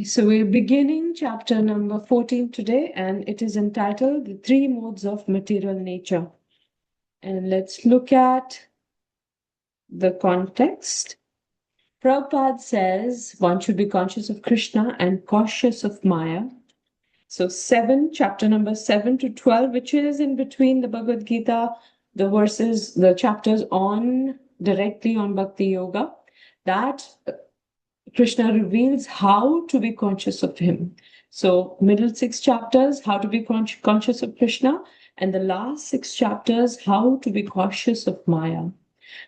So we're beginning chapter number 14 today, and it is entitled The Three Modes of Material Nature. And let's look at the context. Prabhupada says one should be conscious of Krishna and cautious of Maya. So chapter number 7 to 12, which is in between the Bhagavad Gita, the chapters directly on Bhakti Yoga, that Krishna reveals how to be conscious of him. So, middle six chapters, how to be conscious of Krishna, and the last six chapters, how to be cautious of Maya,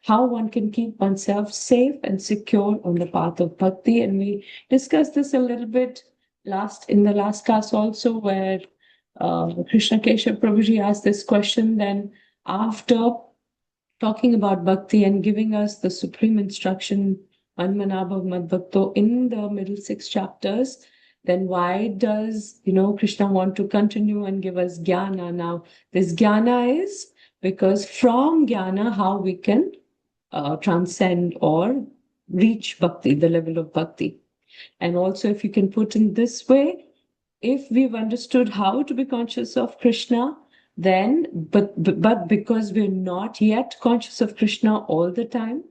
how one can keep oneself safe and secure on the path of bhakti. And we discussed this a little bit in the last class also, where Krishna Keshav Prabhuji asked this question. Then, after talking about bhakti and giving us the supreme instruction, Manmanabhav Madbhakto, in the middle six chapters, then why does Krishna want to continue and give us jnana? Now, this jnana is because from jnana, how we can transcend or reach bhakti, the level of bhakti. And also, if you can put in this way, if we've understood how to be conscious of Krishna, then, but because we're not yet conscious of Krishna all the time,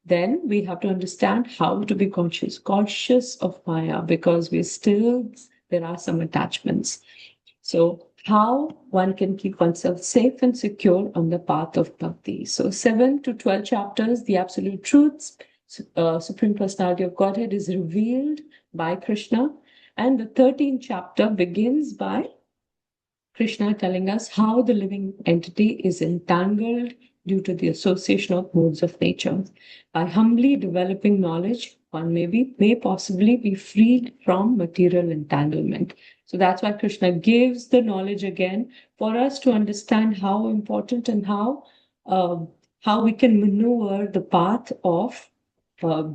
then we have to understand how to be cautious of Maya, because there are some attachments. So, how one can keep oneself safe and secure on the path of bhakti. So, 7 to 12 chapters, the absolute truths, Supreme Personality of Godhead is revealed by Krishna. And the 13th chapter begins by Krishna telling us how the living entity is entangled due to the association of modes of nature. By humbly developing knowledge, one may possibly be freed from material entanglement. So that's why Krishna gives the knowledge again for us to understand how important and how we can maneuver the path of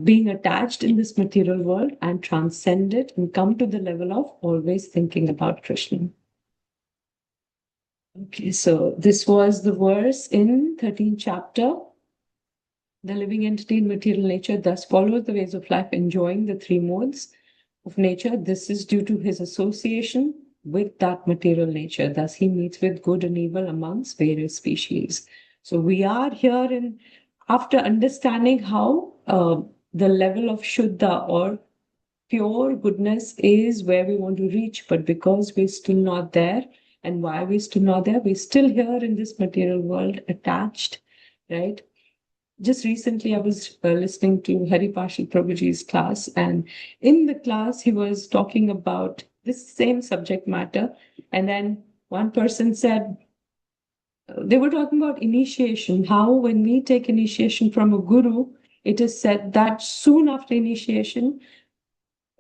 being attached in this material world and transcend it and come to the level of always thinking about Krishna. Okay, so this was the verse in 13th chapter. The living entity in material nature thus follows the ways of life, enjoying the three modes of nature. This is due to his association with that material nature. Thus, he meets with good and evil amongst various species. So we are here after understanding how the level of Shuddha or pure goodness is where we want to reach, but because we're still not there, and why we're still not there, we're still here in this material world attached, right? Just recently, I was listening to Hari Parshil Prabhuji's class, and in the class, he was talking about this same subject matter. And then one person said, they were talking about initiation, how when we take initiation from a guru, it is said that soon after initiation,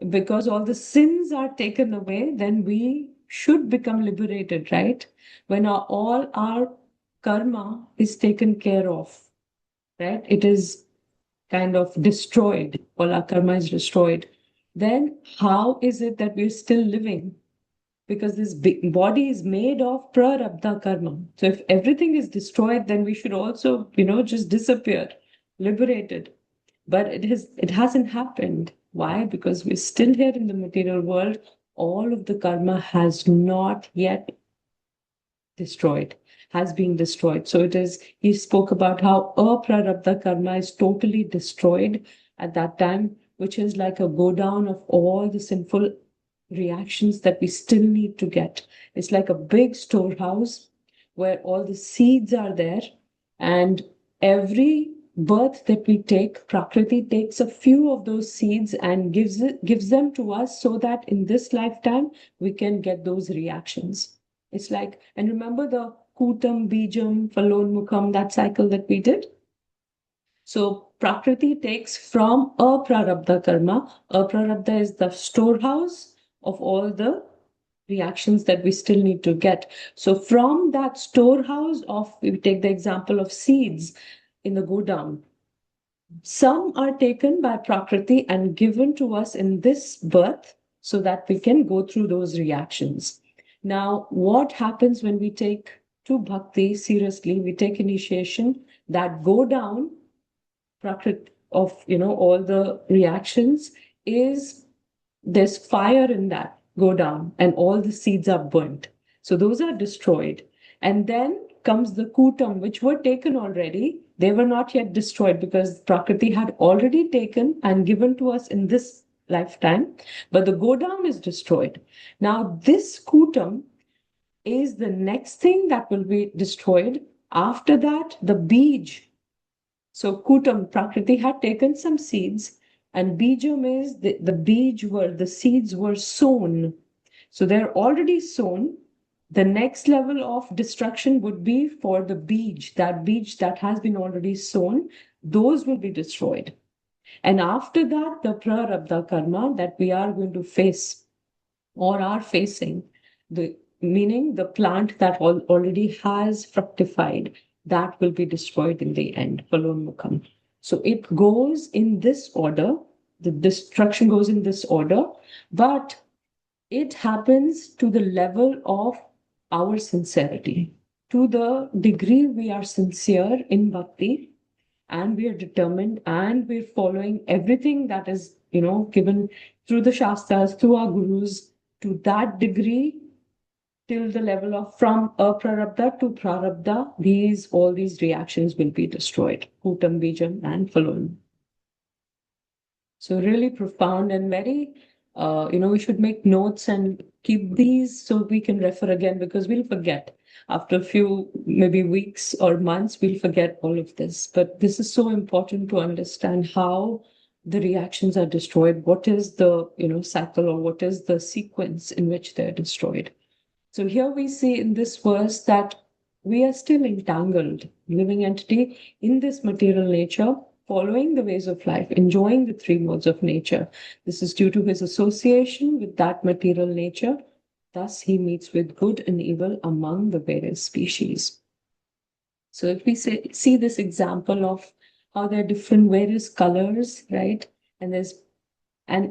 because all the sins are taken away, then we should become liberated, right? When all our karma is taken care of, right? It is kind of destroyed, all our karma is destroyed. Then how is it that we're still living? Because this body is made of prarabdha karma. So if everything is destroyed, then we should also, just disappear, liberated. But it hasn't happened. Why? Because we're still here in the material world. All of the karma has not yet has been destroyed. So he spoke about how aprarabdha karma is totally destroyed at that time, which is like a go down of all the sinful reactions that we still need to get. It's like a big storehouse where all the seeds are there, and every birth that we take, Prakriti takes a few of those seeds and gives them to us so that in this lifetime we can get those reactions. It's like, and remember the Kutam, Bijam, Falonmukham, that cycle that we did? So Prakriti takes from aprarabdha karma. Aprarabdha is the storehouse of all the reactions that we still need to get. So from that storehouse of, we take the example of seeds in the Godown. Some are taken by Prakriti and given to us in this birth so that we can go through those reactions. Now, what happens when we take to bhakti seriously, we take initiation, that go down Prakriti of all the reactions is there's fire in that go down and all the seeds are burnt. So those are destroyed. And then comes the Kutam, which were taken already. They were not yet destroyed because Prakriti had already taken and given to us in this lifetime. But the Godam is destroyed. Now, this Kutam is the next thing that will be destroyed. After that, the Bij. So Kutam, Prakriti had taken some seeds, and Bijam is the Bij were the seeds were sown. So they're already sown. The next level of destruction would be for the Bij, that Bij that has been already sown, those will be destroyed. And after that, the Prarabdha karma that we are going to face or are facing, the meaning the plant that already has fructified, that will be destroyed in the end, Palonmukham. So it goes in this order, the destruction goes in this order, but it happens to the level of our sincerity. To the degree we are sincere in bhakti and we are determined and we're following everything that is, given through the Shastras, through our gurus, to that degree, till the level of from aprarabdha to prarabdha, all these reactions will be destroyed. Kutam, Bijam, and Phalon. So really profound and very, we should make notes and keep these so we can refer again because we'll forget. After a few, maybe weeks or months, we'll forget all of this. But this is so important to understand how the reactions are destroyed. What is the, cycle or what is the sequence in which they're destroyed? So here we see in this verse that we are still entangled, living entity in this material nature, following the ways of life, enjoying the three modes of nature. This is due to his association with that material nature. Thus, he meets with good and evil among the various species. So if we see this example of how there are different various colors, right? And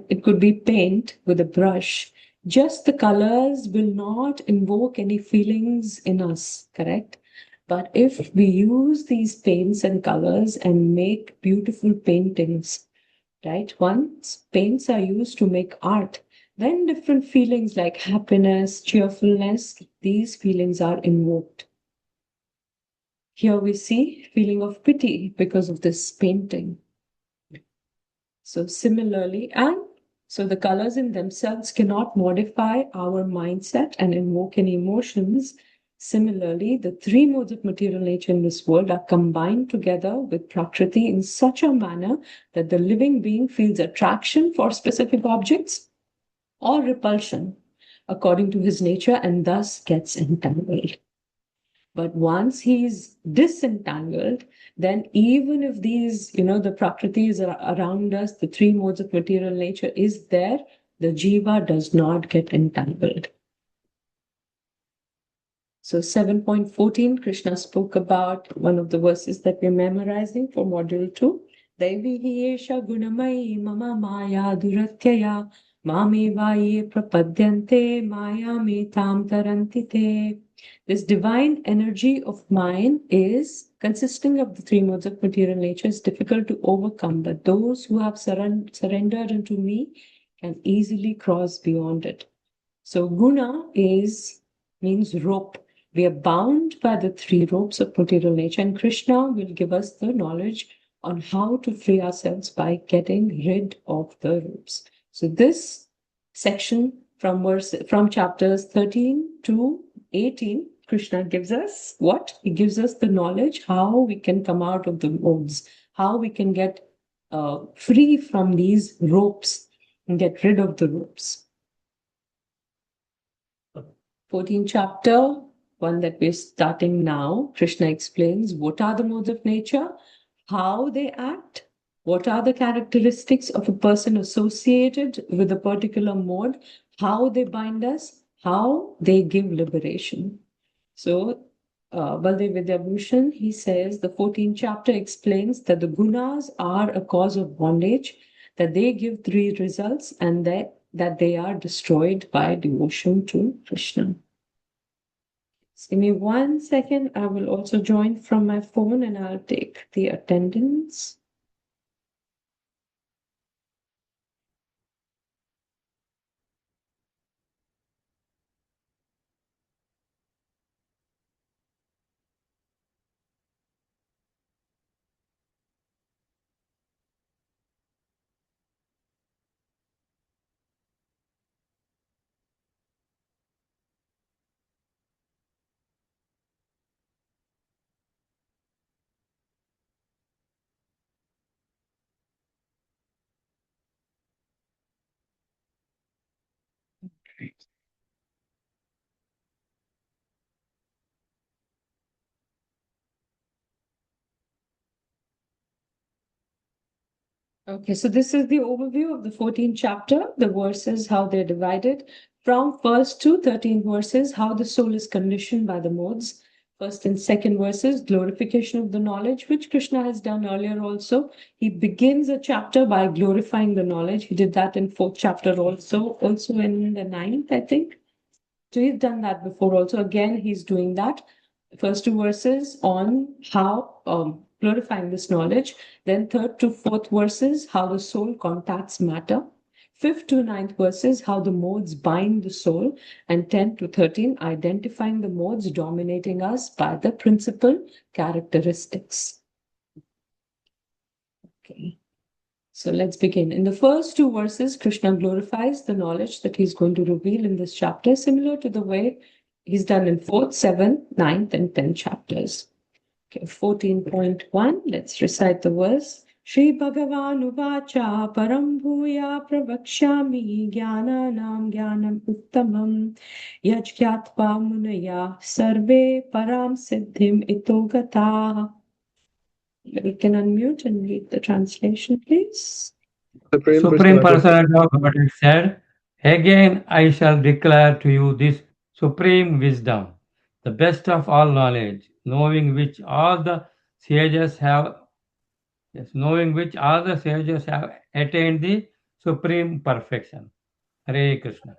it could be paint with a brush. Just the colors will not invoke any feelings in us, correct? But if we use these paints and colors and make beautiful paintings, right? Once paints are used to make art, then different feelings like happiness, cheerfulness, these feelings are invoked. Here we see feeling of pity because of this painting. So similarly, so the colors in themselves cannot modify our mindset and invoke any emotions. Similarly, the three modes of material nature in this world are combined together with Prakriti in such a manner that the living being feels attraction for specific objects or repulsion according to his nature and thus gets entangled. But once he's disentangled, then even if these, the Prakritis are around us, the three modes of material nature is there, the Jiva does not get entangled. So 7.14, Krishna spoke about one of the verses that we're memorizing for module 2. Devi esha gunamai mama maya duratyaya mame ye prapadyante maya me tam tarantite. This divine energy of mine is consisting of the three modes of material nature is difficult to overcome, but those who have surrendered unto me can easily cross beyond it. So guna means rope. We are bound by the three ropes of material nature, and Krishna will give us the knowledge on how to free ourselves by getting rid of the ropes. So this section from chapters 13 to 18, Krishna gives us what? He gives us the knowledge how we can come out of the modes, how we can get free from these ropes and get rid of the ropes. 14th chapter, one that we're starting now, Krishna explains what are the modes of nature, how they act, what are the characteristics of a person associated with a particular mode, how they bind us, how they give liberation. So, Baldev Vidyabhushan, he says the 14th chapter explains that the gunas are a cause of bondage, that they give three results, and that they are destroyed by devotion to Krishna. Just give me 1 second. I will also join from my phone and I'll take the attendance. Okay, so this is the overview of the 14th chapter, the verses, how they're divided. From first to 13 verses, how the soul is conditioned by the modes. First and second verses, glorification of the knowledge, which Krishna has done earlier also. He begins a chapter by glorifying the knowledge. He did that in fourth chapter also in the ninth, I think. So he's done that before also. Again, he's doing that. First two verses on how glorifying this knowledge. Then third to fourth verses, how the soul contacts matter. Fifth to ninth verses, how the modes bind the soul. And 10 to 13, identifying the modes dominating us by the principal characteristics. Okay. So let's begin. In the first two verses, Krishna glorifies the knowledge that he's going to reveal in this chapter, similar to the way he's done in 4th, 7th, 9th, and 10th chapters. Okay, 14.1, let's recite the verse. Shri Bhagavan Uvacha Param Bhuya Pravakshami Jnananam Jnanam Uttamam Yajgyatva Munaya Sarve Param Siddhim Ito Gataha. You can unmute and read the translation, please. Supreme Personality of Godhead said, "Again I shall declare to you this supreme wisdom, the best of all knowledge, knowing which all the sages have attained the supreme perfection." Hare Krishna.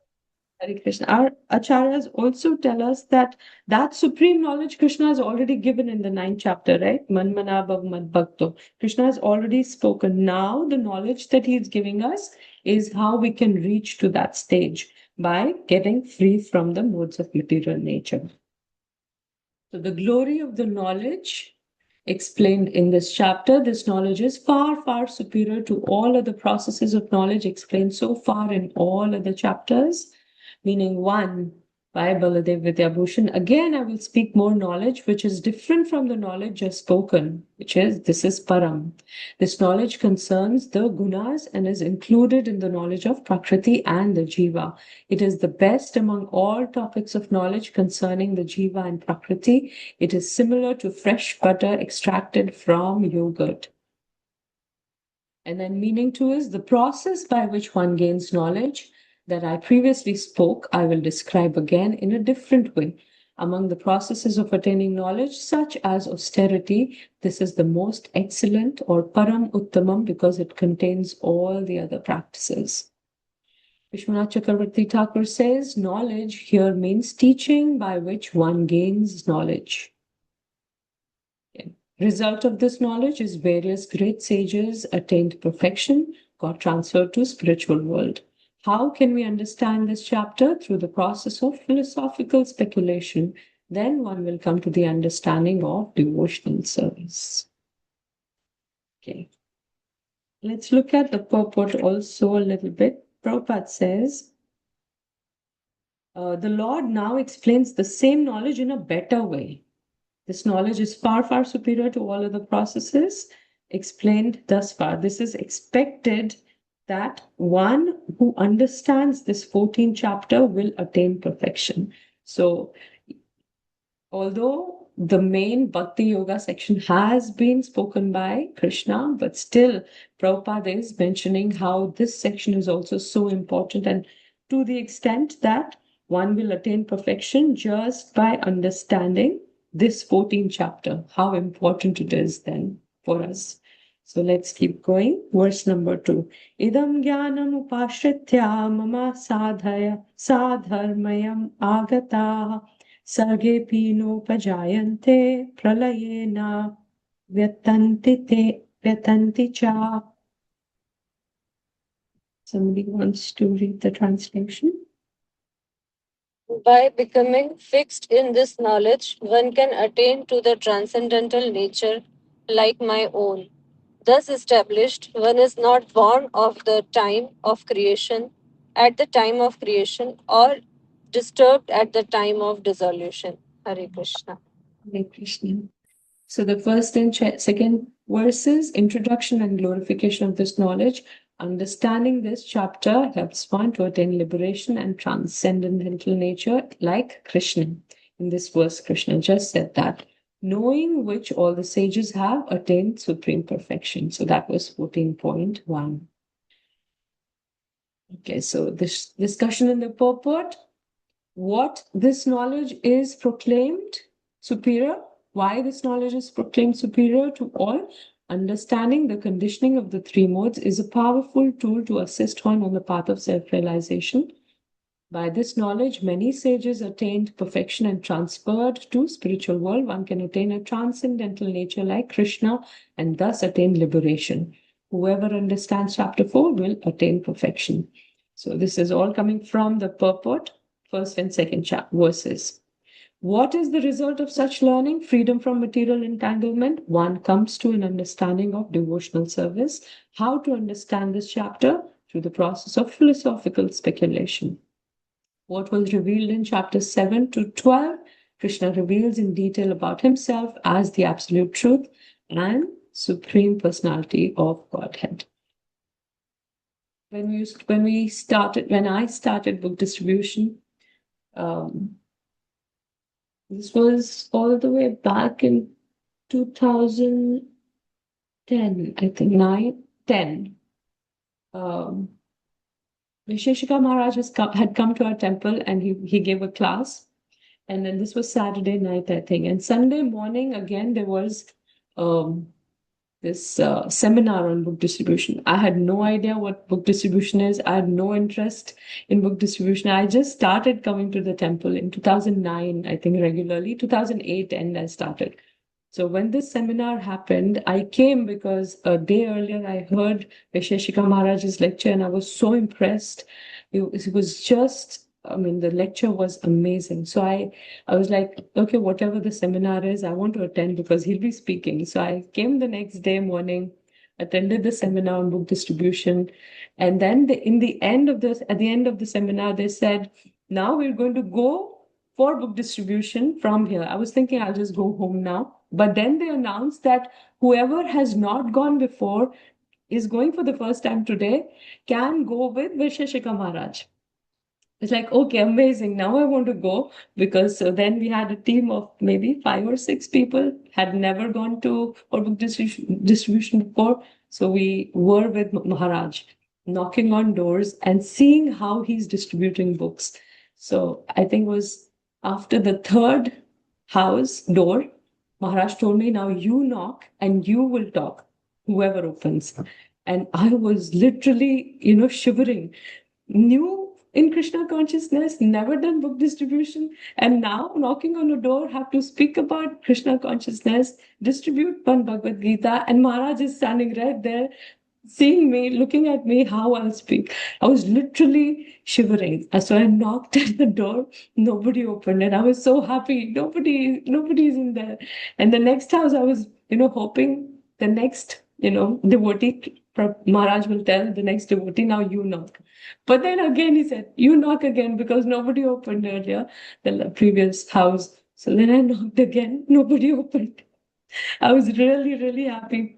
Hare Krishna. Our acharyas also tell us that that supreme knowledge Krishna has already given in the ninth chapter, right? Manmana bhav mad bhakto. Krishna has already spoken. Now the knowledge that he is giving us is how we can reach to that stage by getting free from the modes of material nature. So the glory of the knowledge explained in this chapter, this knowledge is far, far superior to all other processes of knowledge explained so far in all other chapters. Meaning one, by Baladev Vidyabhushan. Again, I will speak more knowledge, which is different from the knowledge just spoken, which is, this is Param. This knowledge concerns the gunas and is included in the knowledge of Prakriti and the Jiva. It is the best among all topics of knowledge concerning the Jiva and Prakriti. It is similar to fresh butter extracted from yogurt. And then meaning two is the process by which one gains knowledge that I previously spoke, I will describe again in a different way. Among the processes of attaining knowledge, such as austerity, this is the most excellent or param uttamam because it contains all the other practices. Vishwanath Chakravarti Thakur says, knowledge here means teaching by which one gains knowledge. Okay. Result of this knowledge is various great sages attained perfection, got transferred to spiritual world. How can we understand this chapter? Through the process of philosophical speculation. Then one will come to the understanding of devotional service. Okay. Let's look at the purport also a little bit. Prabhupada says, the Lord now explains the same knowledge in a better way. This knowledge is far, far superior to all other processes explained thus far. This is expected that one who understands this 14th chapter will attain perfection. So, although the main Bhakti Yoga section has been spoken by Krishna, but still Prabhupada is mentioning how this section is also so important, and to the extent that one will attain perfection just by understanding this 14th chapter, how important it is then for us. So let's keep going. Verse number 2. Idam jnanam upashritya mama sadharmayam agataha sargepi nopajayante pralayena vyatanti cha. Somebody wants to read the translation? By becoming fixed in this knowledge, one can attain to the transcendental nature like my own. Thus established, one is not born of the time of creation, at the time of creation, or disturbed at the time of dissolution. Hare Krishna. Hare Krishna. So the first and second verses, introduction and glorification of this knowledge. Understanding this chapter helps one to attain liberation and transcendental nature like Krishna. In this verse, Krishna just said that, knowing which all the sages have attained supreme perfection. So that was 14.1. Okay, so this discussion in the purport, what this knowledge is proclaimed superior, why this knowledge is proclaimed superior to all. Understanding the conditioning of the three modes is a powerful tool to assist one on the path of self-realization. By this knowledge, many sages attained perfection and transferred to spiritual world. One can attain a transcendental nature like Krishna and thus attain liberation. Whoever understands chapter 4 will attain perfection. So this is all coming from the purport, first and second verses. What is the result of such learning? Freedom from material entanglement. One comes to an understanding of devotional service. How to understand this chapter? Through the process of philosophical speculation. What was revealed in chapters 7 to 12, Krishna reveals in detail about himself as the absolute truth and supreme personality of Godhead. When I started book distribution, this was all the way back in 2010, I think, 10. Visheshika Maharaj had come to our temple and he gave a class. And then this was Saturday night, I think. And Sunday morning, again, there was this seminar on book distribution. I had no idea what book distribution is. I had no interest in book distribution. I just started coming to the temple in 2009, I think, regularly. 2008 and I started. So when this seminar happened, I came because a day earlier I heard Visheshika Maharaj's lecture and I was so impressed. It was just, I mean, the lecture was amazing. So I was like, okay, whatever the seminar is, I want to attend because he'll be speaking. So I came the next day morning, attended the seminar on book distribution. And then at the end of the seminar, they said, now we're going to go for book distribution from here. I was thinking I'll just go home now. But then they announced that whoever has not gone before is going for the first time today can go with Visheshika Maharaj. It's like, okay, amazing. Now I want to go because then we had a team of maybe 5 or 6 people, had never gone to or book distribution before. So we were with Maharaj, knocking on doors and seeing how he's distributing books. So I think it was after the third house door, Maharaj told me, now you knock and you will talk, whoever opens. And I was literally, shivering. New in Krishna consciousness, never done book distribution, and now knocking on a door, have to speak about Krishna consciousness, distribute one Bhagavad Gita, and Maharaj is standing right there, seeing me, looking at me, how I'll speak. I was literally shivering. So I knocked at the door, nobody opened it. I was so happy, nobody's in there. And the next house, I was, hoping the next, devotee, Maharaj will tell the next devotee, now you knock. But then again, he said, you knock again because nobody opened earlier, the previous house. So then I knocked again, nobody opened. I was really, really happy.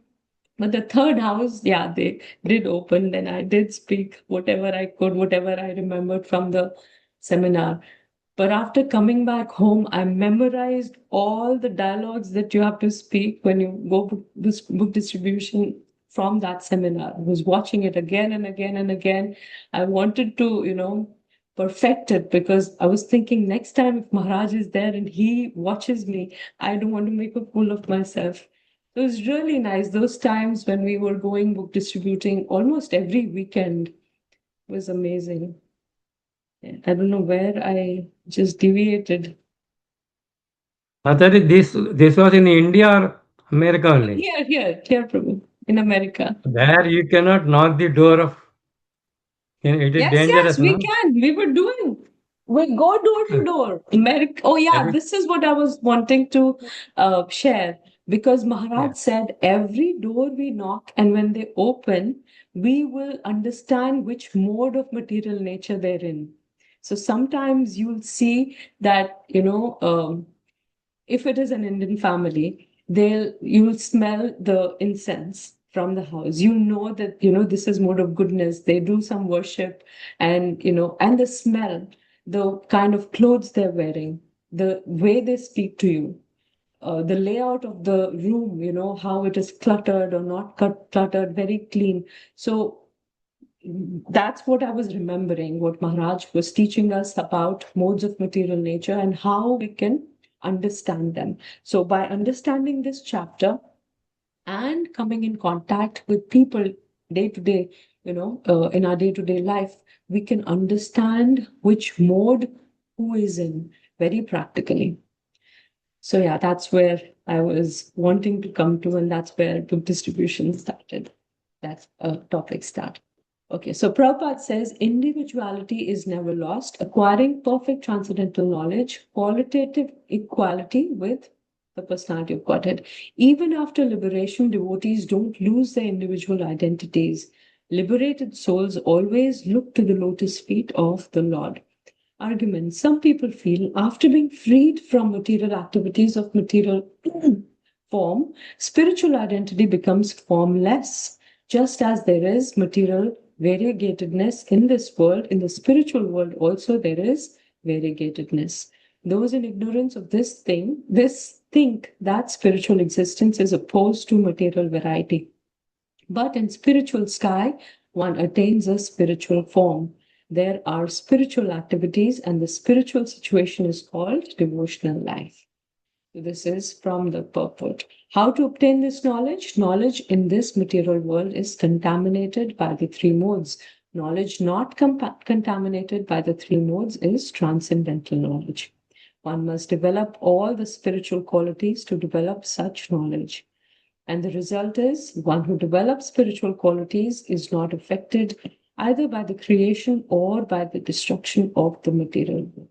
But the third house, yeah, they did open. Then I did speak whatever I could, whatever I remembered from the seminar. But after coming back home, I memorized all the dialogues that you have to speak when you go book distribution from that seminar. I was watching it again and again and again. I wanted to, perfect it because I was thinking next time if Maharaj is there and he watches me, I don't want to make a fool of myself. It was really nice. Those times when we were going book distributing almost every weekend was amazing. I don't know where I just deviated. Mataji, this was in India or America only? Here, Prabhu, in America. There you cannot knock the door of. It is dangerous, we no? can. We were doing. We go door to door. America. Oh yeah, Every- this is what I was wanting to share because Maharaj Yeah. said every door we knock and when they open, we will understand which mode of material nature they're in. So sometimes you'll see that if it is an Indian family, you'll smell the incense. from the house. You know that, this is mode of goodness. They do some worship, and, and the smell, the kind of clothes they're wearing, the way they speak to you, the layout of the room, how it is cluttered or not cluttered, very clean. So that's what I was remembering, what Maharaj was teaching us about modes of material nature and how we can understand them. So by understanding this chapter and coming in contact with people day to day, in our day to day life, we can understand which mode who is in very practically. So yeah, that's where I was wanting to come to, and that's where book distribution started. That's a topic start. Okay, so Prabhupada says individuality is never lost, acquiring perfect transcendental knowledge, qualitative equality with the personality of Godhead. Even after liberation, devotees don't lose their individual identities. Liberated souls always look to the lotus feet of the Lord. Argument. Some people feel after being freed from material activities of material form, spiritual identity becomes formless. Just as there is material variegatedness in this world, in the spiritual world also there is variegatedness. Those in ignorance of this think that spiritual existence is opposed to material variety. But in spiritual sky, one attains a spiritual form. There are spiritual activities, and the spiritual situation is called devotional life. So this is from the purport. How to obtain this knowledge? Knowledge in this material world is contaminated by the three modes. Knowledge not contaminated by the three modes is transcendental knowledge. One must develop all the spiritual qualities to develop such knowledge. And the result is one who develops spiritual qualities is not affected either by the creation or by the destruction of the material world.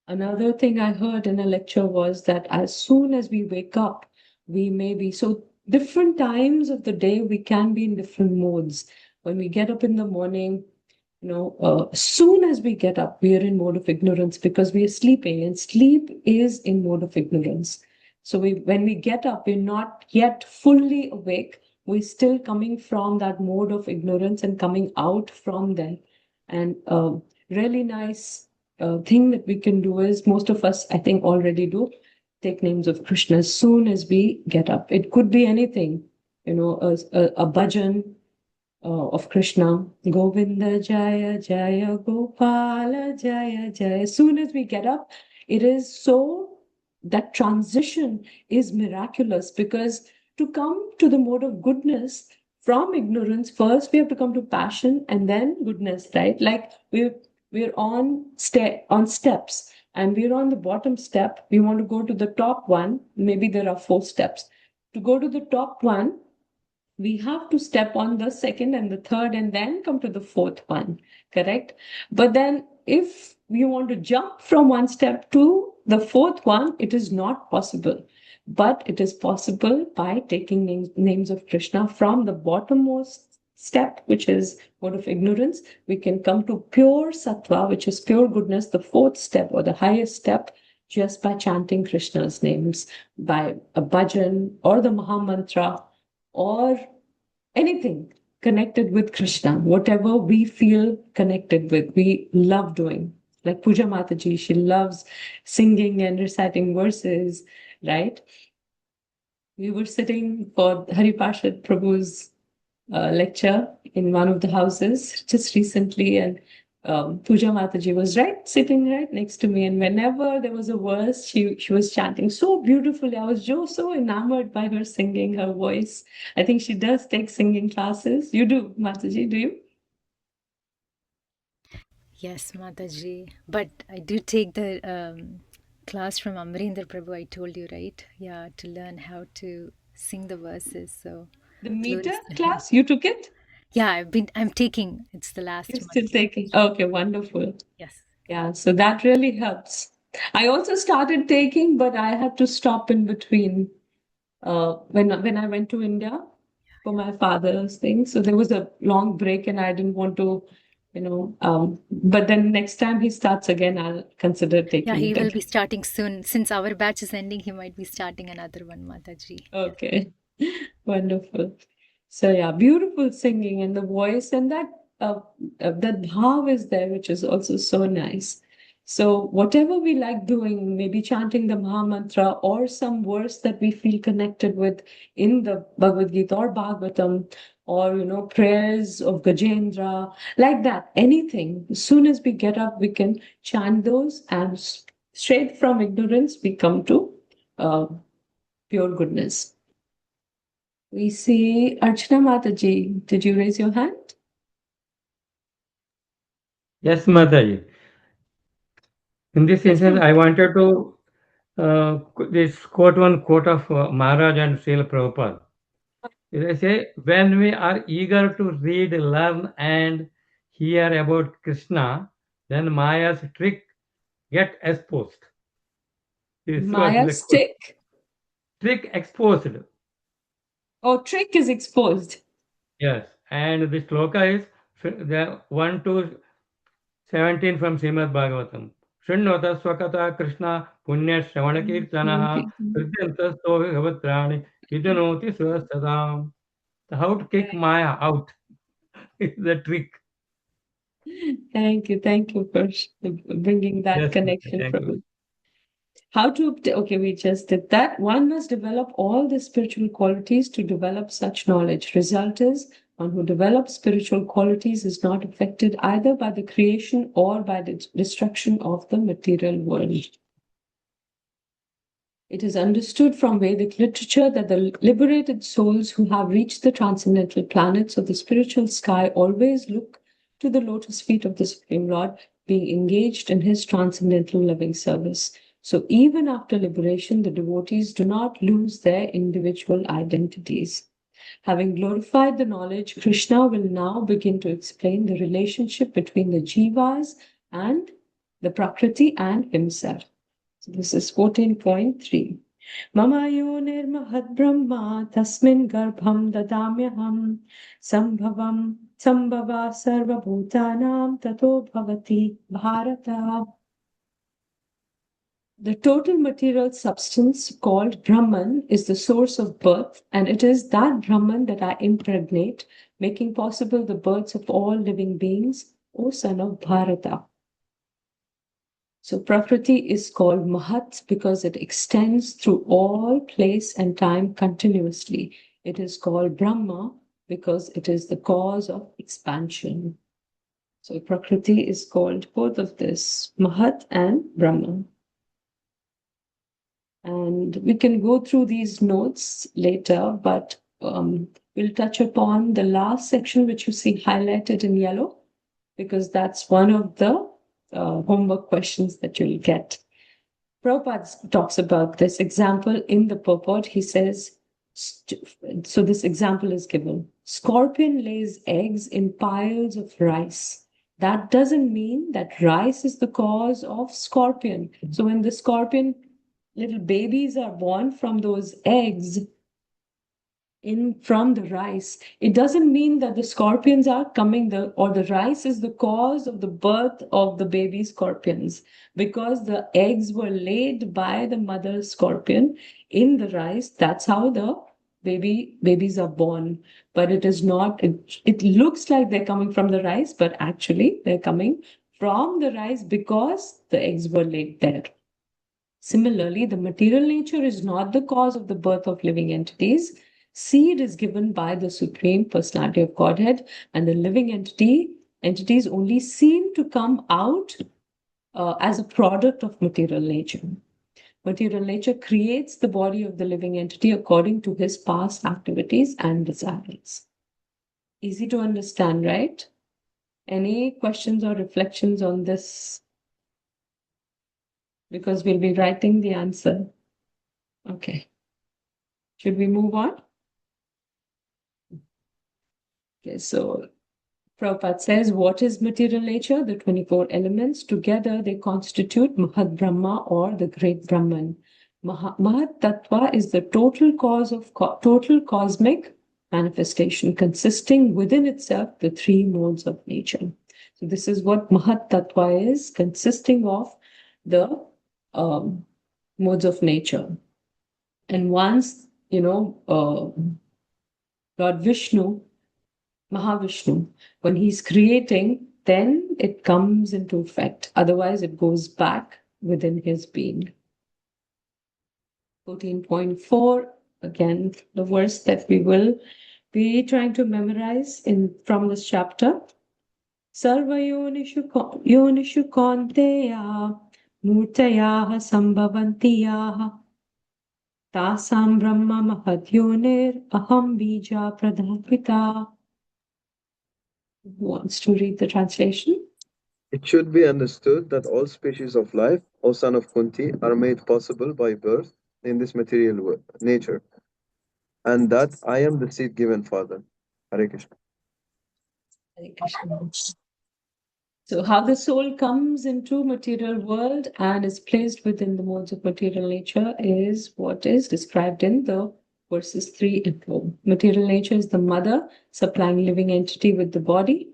Another thing I heard in a lecture was that as soon as we wake up, we may be so different times of the day, we can be in different modes. When we get up in the morning, as soon as we get up, we are in mode of ignorance because we are sleeping, and sleep is in mode of ignorance. So when we get up, we're not yet fully awake. We're still coming from that mode of ignorance and coming out from there. And really nice thing that we can do is, most of us, I think, already do, take names of Krishna as soon as we get up. It could be anything, a bhajan of Krishna, Govinda Jaya Jaya Gopala Jaya Jaya. As soon as we get up, it is so, that transition is miraculous, because to come to the mode of goodness from ignorance, first we have to come to passion and then goodness, right? Like we're on steps, and we're on the bottom step. We want to go to the top one. Maybe there are 4 steps. To go to the top one, we have to step on the second and the third and then come to the 4th one, correct? But then if we want to jump from one step to the 4th one, it is not possible. But it is possible by taking names of Krishna from the bottommost step, which is mode of ignorance. We can come to pure sattva, which is pure goodness, the 4th step or the highest step, just by chanting Krishna's names, by a bhajan or the Mahamantra, or anything connected with Krishna, whatever we feel connected with, we love doing. Like Puja Mataji, she loves singing and reciting verses, right? We were sitting for Hari Parshad Prabhu's lecture in one of the houses just recently, and Puja Mataji was sitting right next to me, and whenever there was a verse, she was chanting so beautifully. I was so enamored by her singing, her voice. I think she does take singing classes. You do, Mataji, do you? Yes, Mataji. But I do take the class from Amrinder Prabhu, I told you, right? Yeah, to learn how to sing the verses. So the meter class, you took it? Yeah, I'm taking. It's the last You're month. still taking. Okay, wonderful. Yes. Yeah, so that really helps. I also started taking, but I had to stop in between when I went to India for my father's thing. So there was a long break, and I didn't want to, but then next time he starts again, I'll consider taking Yeah, he it will be starting soon. Since our batch is ending, he might be starting another one, Mataji. Okay. Wonderful. So yeah, beautiful singing and the voice and that bhav is there, which is also so nice. So whatever we like doing, maybe chanting the Maha Mantra or some verse that we feel connected with in the Bhagavad Gita or Bhagavatam, or prayers of Gajendra, like that, anything. As soon as we get up, we can chant those, and straight from ignorance, we come to uh, pure goodness. We see Archana Mataji. Did you raise your hand? Yes, Mataji. In this Yes, instance, ma'am. I wanted to this one quote of Maharaj and Srila Prabhupada. They say, when we are eager to read, learn, and hear about Krishna, then Maya's trick get exposed. This was Maya the quote. stick. Trick exposed. Oh, trick is exposed. Yes, and the sloka is the 1 to 17 from Srimad Bhagavatam. Shunnvata swakata Krishna punya shravana kirtanaha hridyantasto bhavatrani vidyanoti swasadam. How to kick Maya out is the trick. Thank you. Thank you for bringing that Yes, connection, thank you. Prabhu. How to okay, we just did that. One must develop all the spiritual qualities to develop such knowledge. Result is, one who develops spiritual qualities is not affected either by the creation or by the destruction of the material world. It is understood from Vedic literature that the liberated souls who have reached the transcendental planets of the spiritual sky always look to the lotus feet of the Supreme Lord, being engaged in his transcendental loving service. So even after liberation, the devotees do not lose their individual identities. Having glorified the knowledge, Krishna will now begin to explain the relationship between the jivas and the Prakriti and himself. So this is 14.3. Mama yonirmahad brahma tasmin garbham dadamyaham sambhava sarvabhutanam tato bhavati bharata. The total material substance called Brahman is the source of birth, and it is that Brahman that I impregnate, making possible the births of all living beings, O son of Bharata. So Prakriti is called Mahat because it extends through all place and time continuously. It is called Brahma because it is the cause of expansion. So Prakriti is called both of this, Mahat and Brahma. And we can go through these notes later, but we'll touch upon the last section, which you see highlighted in yellow, because that's one of the homework questions that you'll get. Prabhupada talks about this example in the purport. He says, so this example is given. Scorpion lays eggs in piles of rice. That doesn't mean that rice is the cause of scorpion. So when the scorpion little babies are born from those eggs, in from the rice, it doesn't mean that the scorpions are coming or the rice is the cause of the birth of the baby scorpions, because the eggs were laid by the mother scorpion in the rice. That's how the babies are born. But it is not, it looks like they're coming from the rice, but actually they're coming from the rice because the eggs were laid there. Similarly, the material nature is not the cause of the birth of living entities. Seed is given by the Supreme Personality of Godhead, and the living entities only seem to come out as a product of material nature. Material nature creates the body of the living entity according to his past activities and desires. Easy to understand, right? Any questions or reflections on this? Because we'll be writing the answer. Okay. Should we move on? Okay, so Prabhupada says, what is material nature? The 24 elements. Together they constitute Mahat Brahma, or the great Brahman. Mahat Tattva is the total cause of total cosmic manifestation, consisting within itself the three modes of nature. So this is what Mahat Tattva is, consisting of the modes of nature. And once Lord Vishnu, Mahavishnu, when he's creating, then it comes into effect. Otherwise, it goes back within his being. 14.4, again, the verse that we will be trying to memorize from this chapter. Sarva yonishu kaunteya murtayaha sambhavantiyaha tasam brahma mahadyoner aham bija pradhapita. Who wants to read the translation? It should be understood that all species of life, O son of Kunti, are made possible by birth in this material nature, and that I am the seed-given father. Hare Krishna. Hare Krishna. So how the soul comes into material world and is placed within the modes of material nature is what is described in the verses 3 and 4. Material nature is the mother supplying living entity with the body,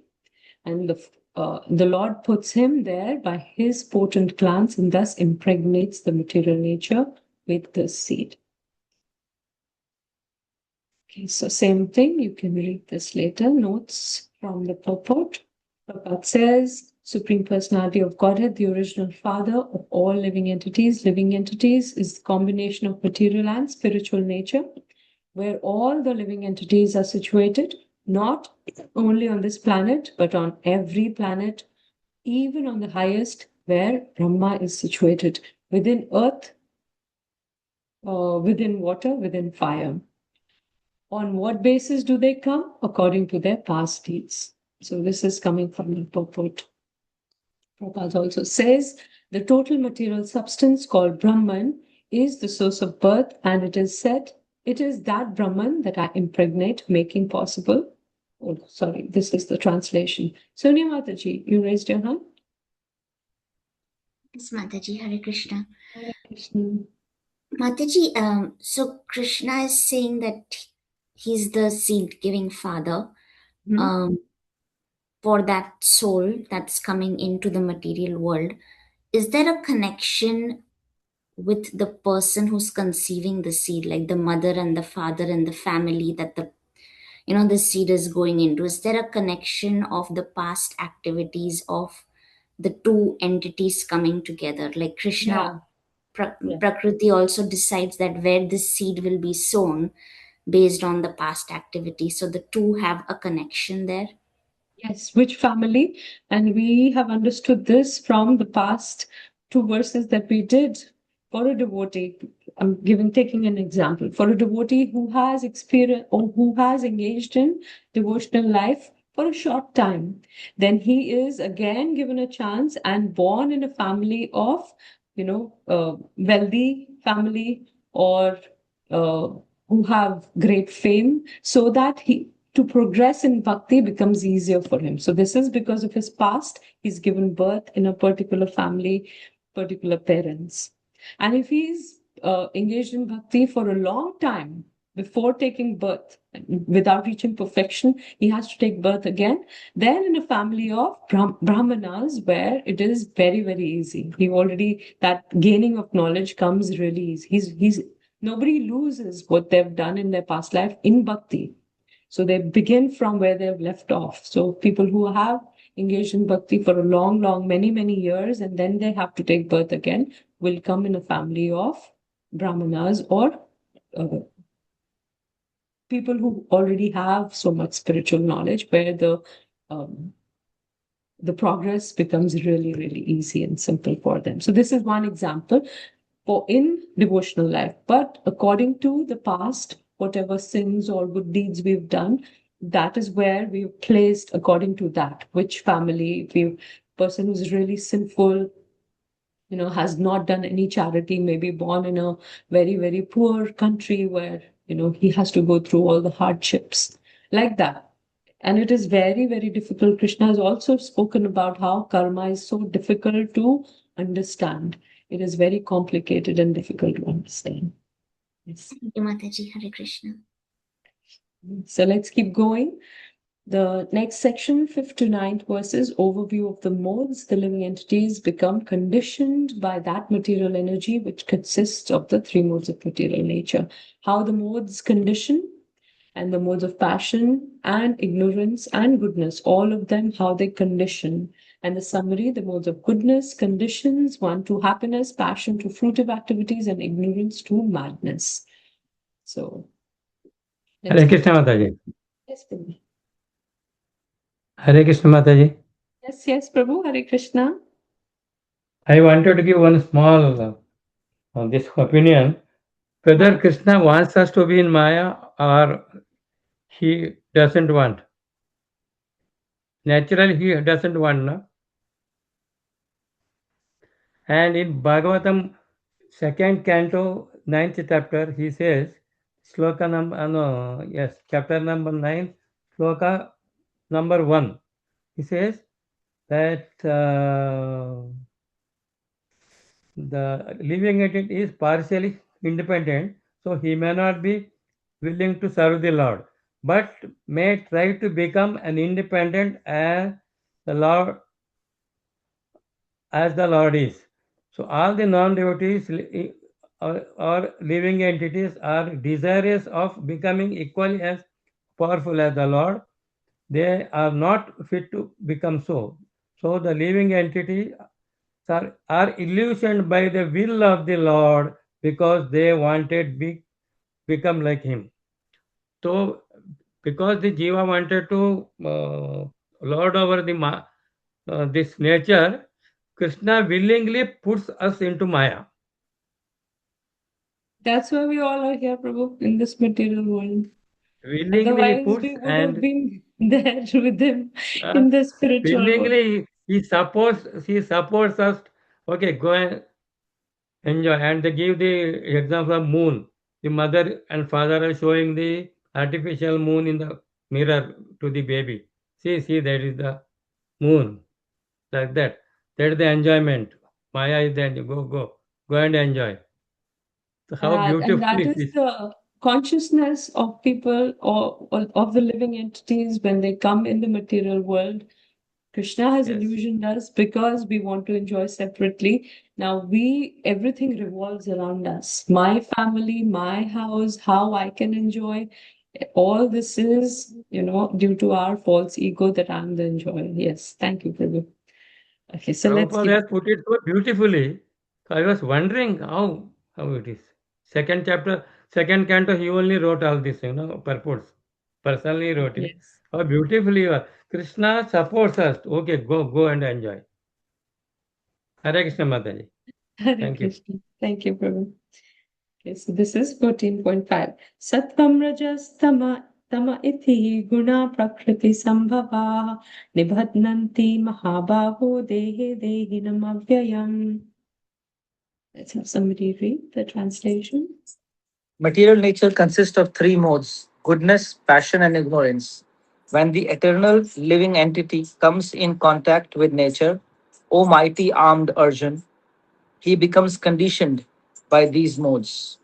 and the Lord puts him there by his potent glance and thus impregnates the material nature with the seed. Okay, so same thing, you can read this later, notes from the purport. Prabhupada says, Supreme Personality of Godhead, the original father of all living entities. Living entities is the combination of material and spiritual nature, where all the living entities are situated, not only on this planet, but on every planet, even on the highest, where Brahma is situated, within earth, within water, within fire. On what basis do they come? According to their past deeds. So this is coming from the purport. Prabhupada also says, the total material substance called Brahman is the source of birth, and it is said, it is that Brahman that I impregnate, making possible. Oh, sorry, this is the translation. Sonia Mataji, you raised your hand? Yes, Mataji, Hare Krishna. Hare Krishna. Mataji, so Krishna is saying that he's the seed-giving father for that soul that's coming into the material world. Is there a connection with the person who's conceiving the seed, like the mother and the father and the family that the seed is going into? Is there a connection of the past activities of the two entities coming together? Like Krishna, Prakriti also decides that where this seed will be sown based on the past activity. So the two have a connection there. Yes, which family? And we have understood this from the past two verses that we did. For a devotee, taking an example, for a devotee who has experienced or who has engaged in devotional life for a short time, then he is again given a chance and born in a family of, wealthy family or who have great fame, so that to progress in bhakti becomes easier for him. So this is because of his past. He's given birth in a particular family, particular parents. And if he's engaged in bhakti for a long time before taking birth, without reaching perfection, he has to take birth again. Then in a family of brahmanas, where it is very, very easy. That gaining of knowledge comes really easy. Nobody loses what they've done in their past life in bhakti. So they begin from where they've left off. So people who have engaged in bhakti for a long, many, many years, and then they have to take birth again, will come in a family of brahmanas or people who already have so much spiritual knowledge, where the progress becomes really, really easy and simple for them. So this is one example for in devotional life. But according to the past, whatever sins or good deeds we've done, that is where we've placed according to that, which family, if person who's really sinful, has not done any charity, maybe born in a very, very poor country where, he has to go through all the hardships like that. And it is very, very difficult. Krishna has also spoken about how karma is so difficult to understand. It is very complicated and difficult to understand. Yes. Thank you, Mataji. Hare Krishna. So let's keep going. The next section, 5th to 9th verses, overview of the modes. The living entities become conditioned by that material energy which consists of the three modes of material nature. How the modes condition, and the modes of passion and ignorance and goodness, all of them, how they condition. And the summary, the modes of goodness conditions one to happiness, passion to fruitive activities, and ignorance to madness. So, Hare Krishna Mataji. Yes, Prabhu. Hare Krishna Mataji. Yes, Prabhu. Hare Krishna. I wanted to give one small this opinion, whether Krishna wants us to be in Maya or he doesn't want. Naturally, he doesn't want, no? And in Bhagavatam, 2nd canto, 9th chapter, he says, sloka number, chapter number 9, sloka number 1. He says that the living entity is partially independent, so he may not be willing to serve the Lord, but may try to become an independent as the Lord is. So all the non-devotees or living entities are desirous of becoming equally as powerful as the Lord. They are not fit to become so. So the living entities are illusioned by the will of the Lord because they wanted become like him. So because the jiva wanted to lord over the this nature, Krishna willingly puts us into Maya. That's why we all are here, Prabhu, in this material world. Willingly Otherwise, puts we would have and been there with him in the spiritual world. willingly he supports us. Okay, go and enjoy. And they give the example of moon. The mother and father are showing the artificial moon in the mirror to the baby. See, that is the moon. Like that. That is the enjoyment. Maya is the go and enjoy. So how And that beautifully it is is. the consciousness of people or of the living entities when they come in the material world. Krishna has Yes. illusioned us because we want to enjoy separately. Now everything revolves around us. My family, my house, how I can enjoy. All this is, due to our false ego that I'm the enjoyer. Yes, thank you, Prabhu. Okay, so let's Prabhupada keep. has put it so beautifully. So I was wondering how it is. Second chapter, second canto, he only wrote all this, purports. Personally wrote it. Yes. How beautifully you are. Krishna supports us. Okay, go and enjoy. Hare Krishna Mataji. Hare Thank you. Krishna. Thank you, Prabhu. Okay, so this is 14.5. Sattvam rajas tama iti guna prakriti sambhava nibhadnanti mahabhaho dehe dehinam avyayam. Let's have somebody read the translation. Material nature consists of three modes: goodness, passion, and ignorance. When the eternal living entity comes in contact with nature, O mighty armed Arjun, he becomes conditioned by these modes.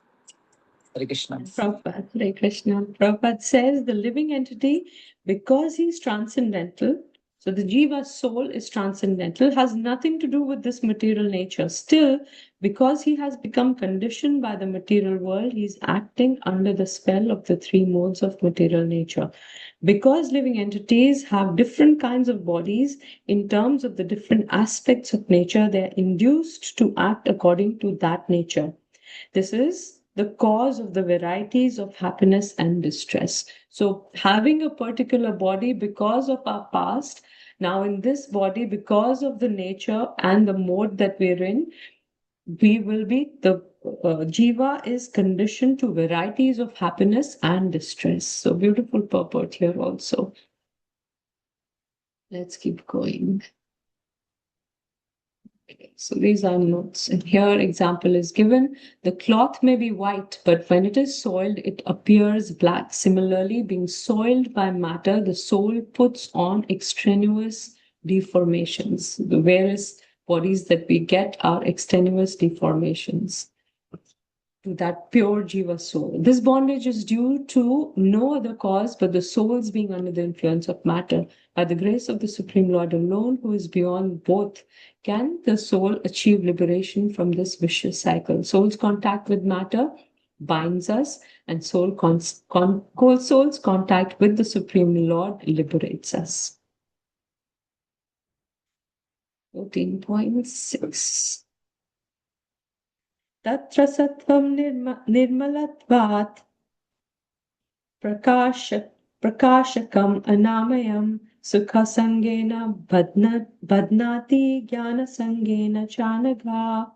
Hare Krishna. Prabhupada, Hare Krishna. Prabhupada says the living entity, because he's transcendental, so the jiva soul is transcendental, has nothing to do with this material nature. Still, because he has become conditioned by the material world, he's acting under the spell of the three modes of material nature. Because living entities have different kinds of bodies in terms of the different aspects of nature, they're induced to act according to that nature. This is the cause of the varieties of happiness and distress. So, having a particular body because of our past, now in this body, because of the nature and the mode that we're in, we will be the jiva is conditioned to varieties of happiness and distress. So, beautiful purport here also. Let's keep going. So these are notes. And here example is given. The cloth may be white, but when it is soiled, it appears black. Similarly, being soiled by matter, the soul puts on extraneous deformations. The various bodies that we get are extraneous deformations. to that pure Jiva soul. This bondage is due to no other cause but the souls being under the influence of matter. By the grace of the Supreme Lord alone, who is beyond both, can the soul achieve liberation from this vicious cycle. Soul's contact with matter binds us, and soul's contact with the Supreme Lord liberates us. 14.6 Tatra sattvam nirmalatvat prakashakam anamayam sukha sangena badnati jnana sangena chanaga.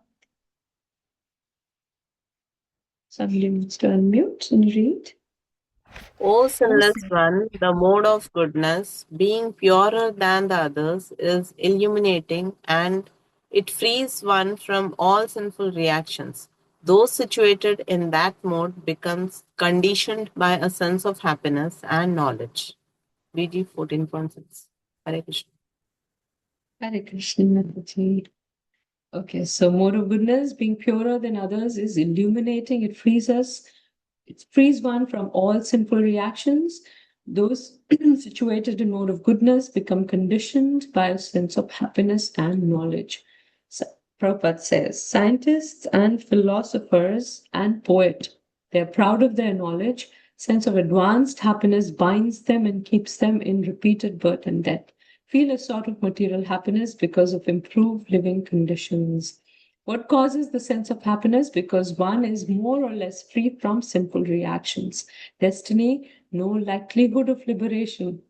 Somebody needs to unmute and read. O sinless one, the mode of goodness, being purer than the others, is illuminating and it frees one from all sinful reactions. Those situated in that mode becomes conditioned by a sense of happiness and knowledge. BG 14.6. Hare Krishna. Hare Krishna Mataji. Okay, so mode of goodness, being purer than others, is illuminating. It frees us. It frees one from all sinful reactions. Those situated in mode of goodness become conditioned by a sense of happiness and knowledge. So, Prabhupada says, scientists and philosophers and poets, they're proud of their knowledge. Sense of advanced happiness binds them and keeps them in repeated birth and death. Feel a sort of material happiness because of improved living conditions. What causes the sense of happiness? Because one is more or less free from sinful reactions. Destiny, no likelihood of liberation.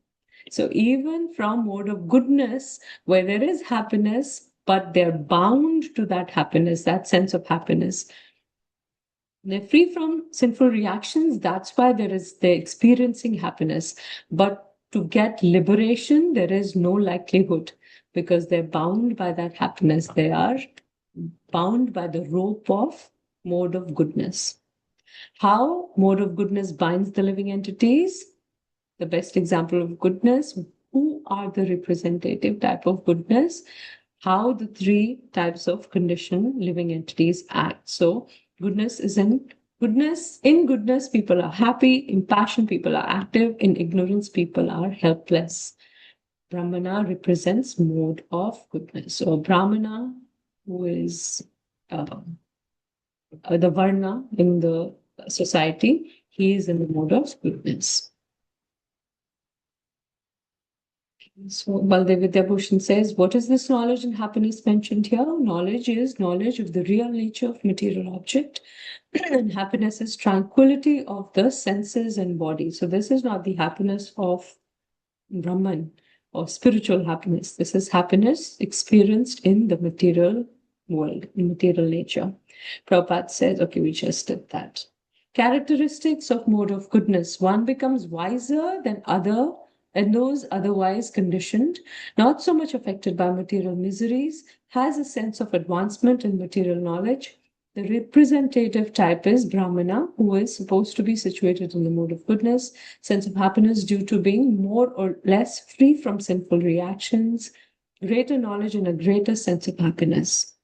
So even from mode of goodness, where there is happiness, but they're bound to that happiness, that sense of happiness. They're free from sinful reactions. That's why they're experiencing happiness. But to get liberation, there is no likelihood because they're bound by that happiness. They are bound by the rope of mode of goodness. How mode of goodness binds the living entities? The best example of goodness, who are the representative type of goodness? How the three types of conditioned living entities act. So goodness is in goodness, people are happy. In passion, people are active. In ignorance, people are helpless. Brahmana represents mode of goodness. So a Brahmana, who is the Varna in the society, he is in the mode of goodness. So Baldev Vidyabhushan says, what is this knowledge and happiness mentioned here? Knowledge is knowledge of the real nature of material object, and happiness is tranquility of the senses and body. So this is not the happiness of Brahman or spiritual happiness. This is happiness experienced in the material world, in material nature. Prabhupada says, okay, we just did that. Characteristics of mode of goodness. One becomes wiser than other, and those otherwise conditioned, not so much affected by material miseries, has a sense of advancement in material knowledge. The representative type is Brahmana, who is supposed to be situated in the mode of goodness, sense of happiness due to being more or less free from sinful reactions, greater knowledge and a greater sense of happiness.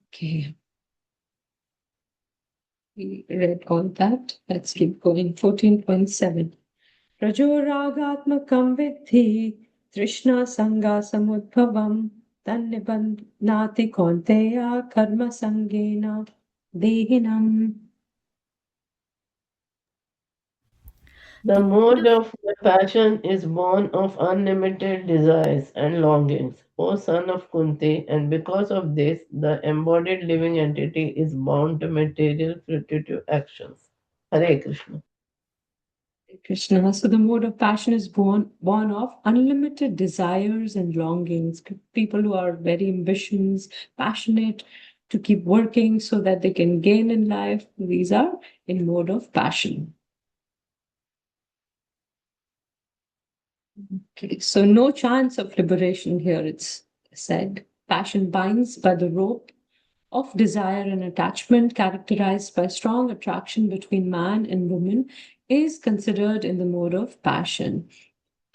Okay. We read all that. Let's keep going. 14.7. Rajoragatmakam vidhi Trishna Sangha Samudbhavam Tannibandnati Konteya Karma Sangena Dehinam. The mode of passion is born of unlimited desires and longings, O son of Kunti, and because of this, the embodied living entity is bound to material fruitive actions. Hare Krishna. Krishna. So the mode of passion is born of unlimited desires and longings. People who are very ambitious, passionate to keep working so that they can gain in life. These are in mode of passion. Okay, so no chance of liberation here, it's said. Passion binds by the rope of desire and attachment, characterized by strong attraction between man and woman, is considered in the mode of passion.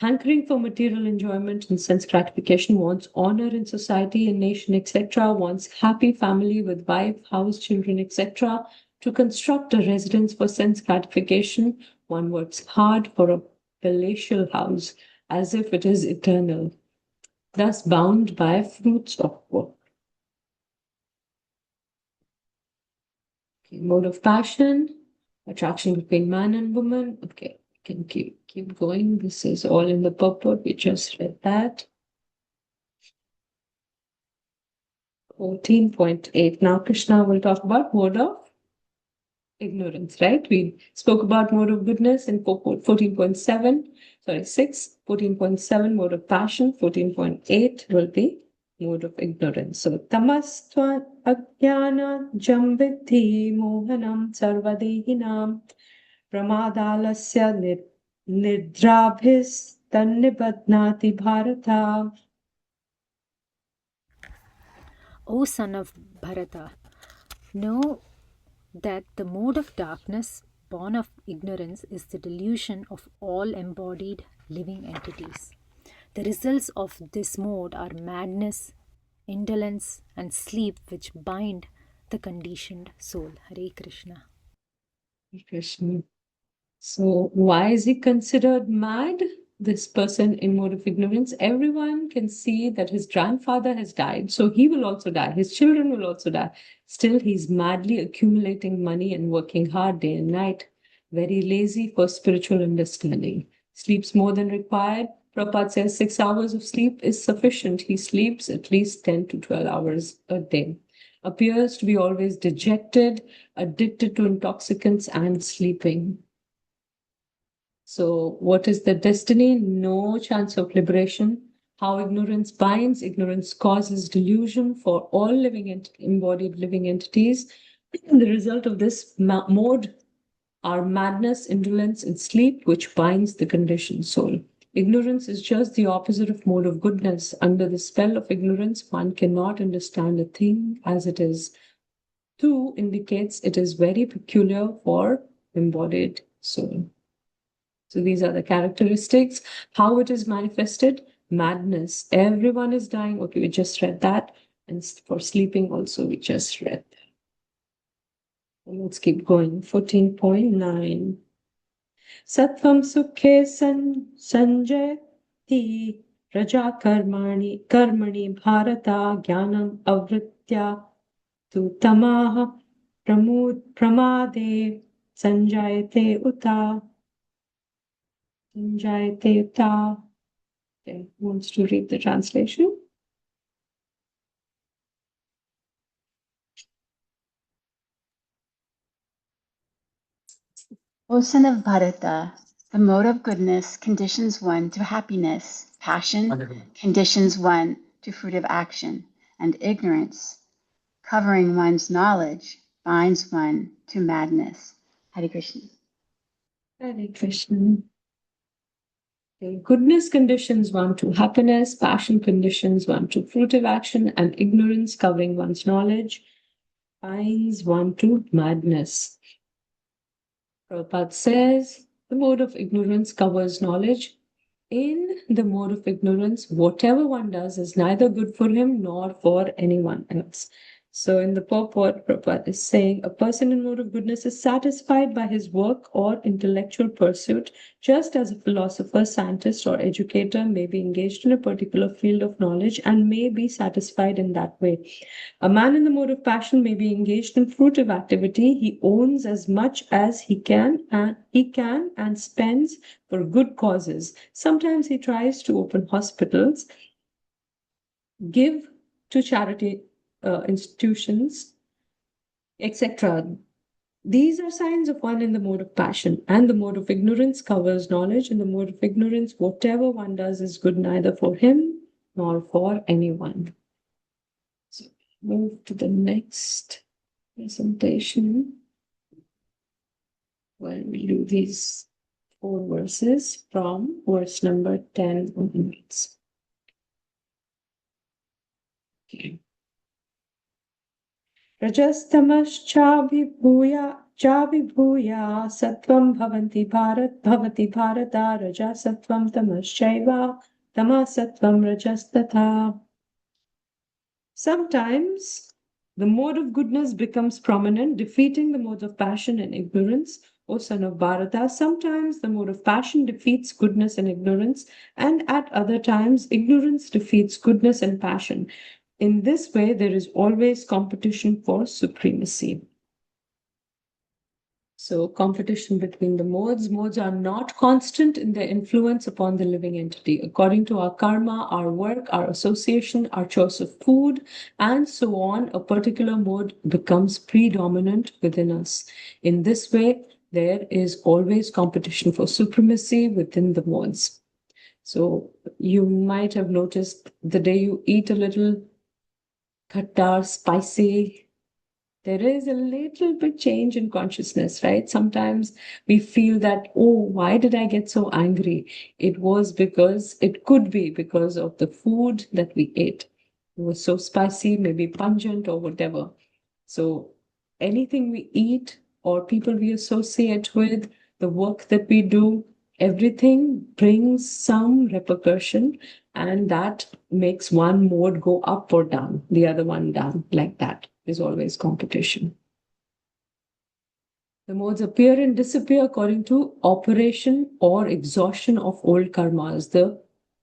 Hankering for material enjoyment and sense gratification, wants honor in society and nation, etc., wants happy family with wife, house, children, etc. To construct a residence for sense gratification, one works hard for a palatial house, as if it is eternal, thus bound by fruits of work. Okay, mode of passion, attraction between man and woman. Okay, can keep going. This is all in the purport. We just read that. 14.8. Now Krishna will talk about mode of ignorance, right? We spoke about mode of goodness in 14.7, sorry, 6, 14.7, mode of passion, 14.8 will be mode of ignorance. So tamastva ajnana jamvidhi mohanam sarvadehinam pramadalasya nidrabhis tannibadnati bharata. O son of Bharata, know that the mode of darkness born of ignorance is the delusion of all embodied living entities. The results of this mode are madness, indolence, and sleep, which bind the conditioned soul. Hare Krishna. Hare Krishna. So why is he considered mad? This person in mode of ignorance, everyone can see that his grandfather has died, so he will also die. His children will also die. Still, he's madly accumulating money and working hard day and night. Very lazy for spiritual understanding. Sleeps more than required. Prabhupada says 6 hours of sleep is sufficient. He sleeps at least 10 to 12 hours a day. Appears to be always dejected, addicted to intoxicants, and sleeping. So what is the destiny? No chance of liberation. How ignorance binds, ignorance causes delusion for all embodied living entities. The result of this mode are madness, indolence, and sleep, which binds the conditioned soul. Ignorance is just the opposite of mode of goodness. Under the spell of ignorance, one cannot understand a thing as it is. 2 indicates it is very peculiar for embodied soul. So these are the characteristics. How it is manifested? Madness. Everyone is dying. Okay, we just read that. And for sleeping also, we just read that. And let's keep going. 14.9. Sattvam sukhe sanjay ti raja karmani bharata jnanam avritya tu tamaha pramade sanjayate uta. Jayateta. Okay, wants to read the translation. O son of Bharata, the mode of goodness conditions one to happiness, passion conditions one to fruit of action, and ignorance, covering one's knowledge, binds one to madness. Hare Krishna. Hare Krishna. Okay. Goodness conditions one to happiness, passion conditions one to fruitive action, and ignorance covering one's knowledge binds one to madness. Prabhupada says the mode of ignorance covers knowledge. In the mode of ignorance, whatever one does is neither good for him nor for anyone else. So in the purport, Prabhupada is saying a person in mode of goodness is satisfied by his work or intellectual pursuit, just as a philosopher, scientist, or educator may be engaged in a particular field of knowledge and may be satisfied in that way. A man in the mode of passion may be engaged in fruitive activity. He owns as much as he can and spends for good causes. Sometimes he tries to open hospitals, give to charity institutions, etc. These are signs of one in the mode of passion, and the mode of ignorance covers knowledge. In the mode of ignorance, whatever one does is good neither for him nor for anyone. So move to the next presentation. Well, we'll do these 4 verses from verse number 10 onwards. Okay. Rajastamascha vibhuya चाभिभूया सत्वं भवन्ति भवति भारता रजसत्वं तमश्चैव तमसत्वं रजस्तथा. Sometimes the mode of goodness becomes prominent, defeating the modes of passion and ignorance, O son of Bharata. Sometimes the mode of passion defeats goodness and ignorance, and at other times ignorance defeats goodness and passion. In this way, there is always competition for supremacy. So competition between the modes. Modes are not constant in their influence upon the living entity. According to our karma, our work, our association, our choice of food, and so on, a particular mode becomes predominant within us. In this way, there is always competition for supremacy within the modes. So you might have noticed the day you eat a little khatta, spicy, there is a little bit change in consciousness, right? Sometimes we feel that, oh, why did I get so angry? It could be because of the food that we ate. It was so spicy, maybe pungent or whatever. So anything we eat or people we associate with, the work that we do, everything brings some repercussion, and that makes one mode go up or down, the other one down, like that. Is always competition. The modes appear and disappear according to operation or exhaustion of old karmas. The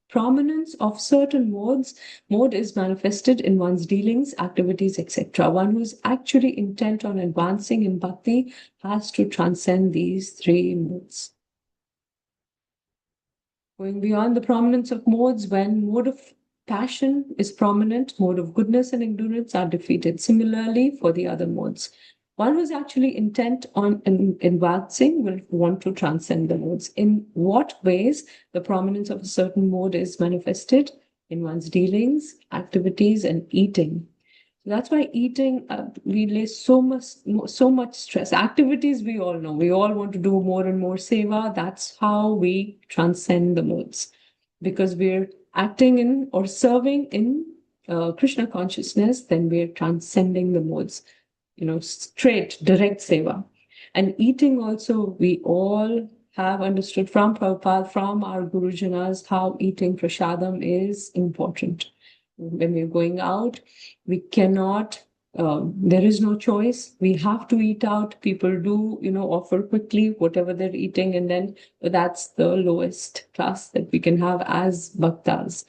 prominence of certain mode is manifested in one's dealings, activities, etc. One who is actually intent on advancing in bhakti has to transcend these three modes. Going beyond the prominence of modes, when mode of passion is prominent, mode of goodness and ignorance are defeated. Similarly, for the other modes, one who is actually intent on advancing will want to transcend the modes. In what ways the prominence of a certain mode is manifested? In one's dealings, activities, and eating. That's why eating, we lay so much stress. Activities, we all know. We all want to do more and more seva. That's how we transcend the modes. Because we're acting in or serving in Krishna consciousness, then we're transcending the modes. Straight, direct seva. And eating also, we all have understood from Prabhupada, from our Gurujanas, how eating prasadam is important. When we're going out, we cannot, there is no choice. We have to eat out. People do, offer quickly whatever they're eating, and then that's the lowest class that we can have as bhaktas.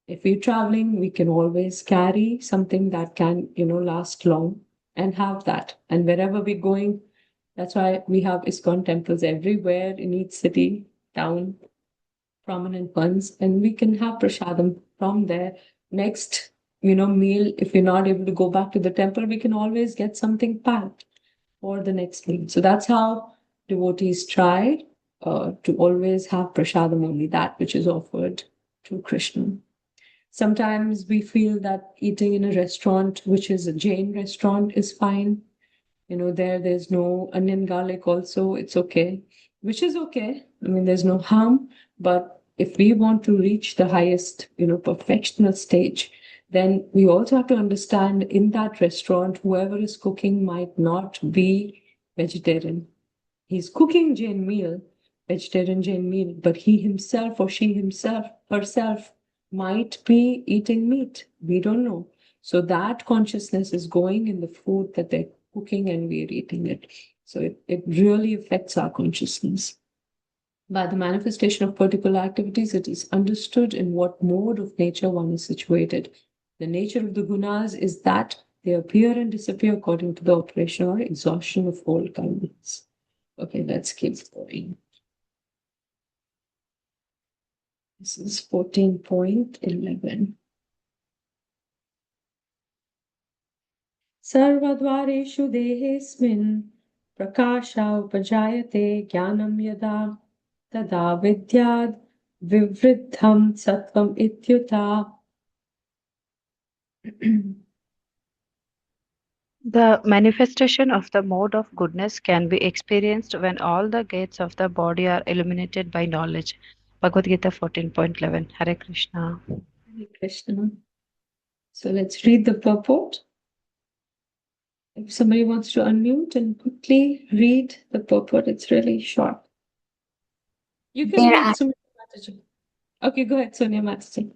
If we're traveling, we can always carry something that can, last long and have that. And wherever we're going, that's why we have ISKCON temples everywhere in each city, town, prominent ones, and we can have prasadam from there. Next, meal, if we're not able to go back to the temple, we can always get something packed for the next meal. So that's how devotees try to always have prasadam, only that which is offered to Krishna. Sometimes we feel that eating in a restaurant, which is a Jain restaurant, is fine. There's no onion garlic also, it's okay, which is okay. I mean, there's no harm. But if we want to reach the highest, perfectional stage, then we also have to understand in that restaurant, whoever is cooking might not be vegetarian. He's cooking Jain meal, vegetarian Jain meal, but he himself or she herself might be eating meat. We don't know. So that consciousness is going in the food that they're cooking and we're eating it. So it really affects our consciousness. By the manifestation of particular activities, it is understood in what mode of nature one is situated. The nature of the gunas is that they appear and disappear according to the operation or exhaustion of all karmas. Okay, let's keep going. This is 14.11. Sarvadvareshu dehesmin prakasha upajayate jnanam yada tada vidyad vivriddham sattvam ityuta. The manifestation of the mode of goodness can be experienced when all the gates of the body are illuminated by knowledge. Bhagavad Gita 14.11. Hare Krishna. Hare Krishna. So let's read the purport. If somebody wants to unmute and quickly read the purport, it's really short. You can There read, are Sonia Mataji. Okay, go ahead, Sonia Mataji.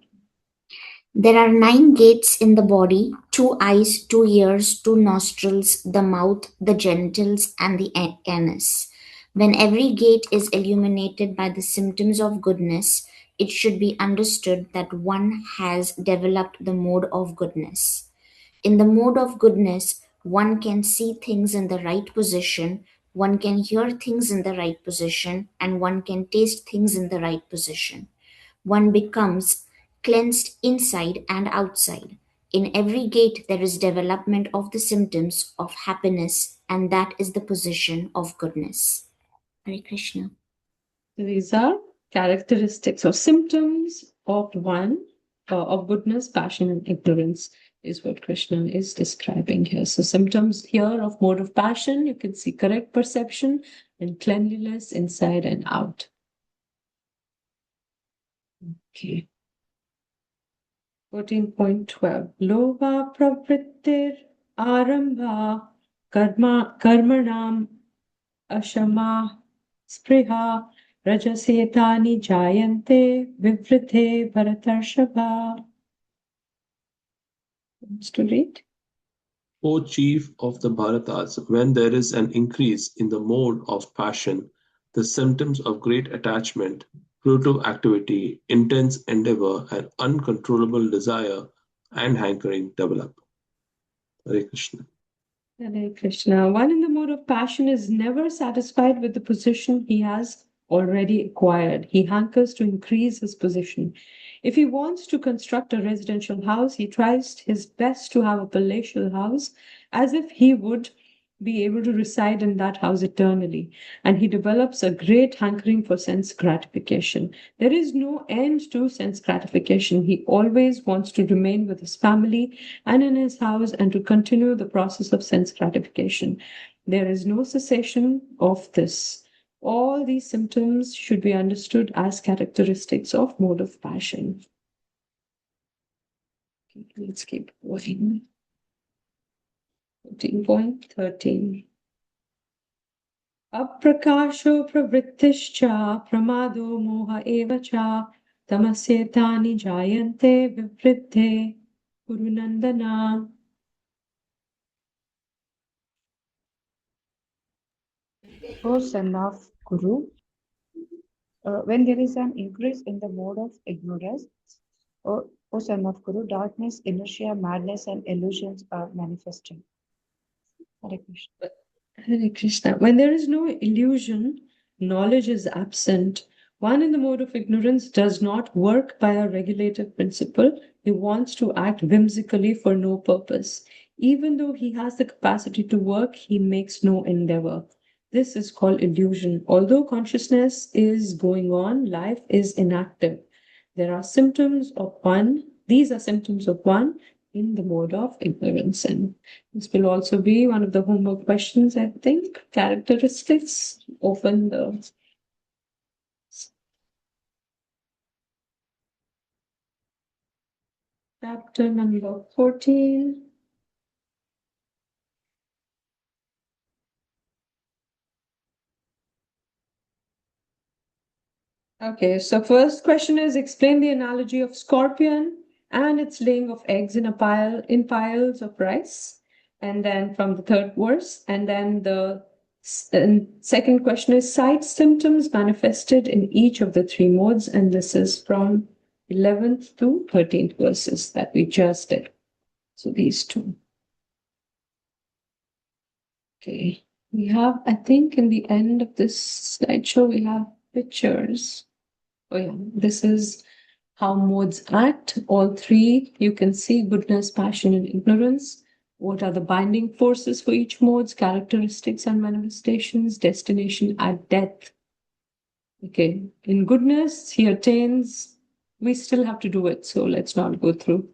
There are 9 gates in the body: 2 eyes, 2 ears, 2 nostrils, the mouth, the genitals, and the anus. When every gate is illuminated by the symptoms of goodness, it should be understood that one has developed the mode of goodness. In the mode of goodness, one can see things in the right position, one can hear things in the right position, and one can taste things in the right position. One becomes cleansed inside and outside. In every gate, there is development of the symptoms of happiness, and that is the position of goodness. Hare Krishna. These are characteristics or symptoms of one of goodness, passion, and ignorance, is what Krishna is describing here. So, symptoms here of mode of passion, you can see correct perception and cleanliness inside and out. Okay. 14.12. Lobha pravrittir arambha karmanam ashama spriha rajasetani jayante vivrithe bharatarshava. Wants to read? O chief of the Bharatas, when there is an increase in the mode of passion, the symptoms of great attachment, fruitive activity, intense endeavor, and uncontrollable desire and hankering develop. Hare Krishna. Hare Krishna. One in the mode of passion is never satisfied with the position he has already acquired. He hankers to increase his position. If he wants to construct a residential house, he tries his best to have a palatial house as if he would be able to reside in that house eternally. And he develops a great hankering for sense gratification. There is no end to sense gratification. He always wants to remain with his family and in his house and to continue the process of sense gratification. There is no cessation of this. All these symptoms should be understood as characteristics of mode of passion. Okay, let's keep going. 14.13. Aprakasho pravrittischa pramado moha evacha tamasyetani jayante vivriddhe kurunandana. O son of Kuru, when there is an increase in the mode of ignorance, O son of Kuru, darkness, inertia, madness, and illusions are manifesting. Hare Krishna. Hare Krishna. When there is no illusion, knowledge is absent. One in the mode of ignorance does not work by a regulative principle. He wants to act whimsically for no purpose. Even though he has the capacity to work, he makes no endeavor. This is called illusion. Although consciousness is going on, life is inactive. There are symptoms of one. These are symptoms of one in the mode of ignorance. And this will also be one of the homework questions, I think. Characteristics, often the chapter number 14. Okay, so first question is explain the analogy of scorpion and its laying of eggs in piles of rice. And then from the third verse, and then the second question is cite symptoms manifested in each of the 3 modes, and this is from 11th to 13th verses that we just did. So these 2. Okay, we have, I think in the end of this slideshow, we have pictures. Oh yeah, this is how modes act. All 3, you can see goodness, passion, and ignorance. What are the binding forces for each modes, characteristics and manifestations, destination at death. Okay, in goodness, he attains, we still have to do it. So let's not go through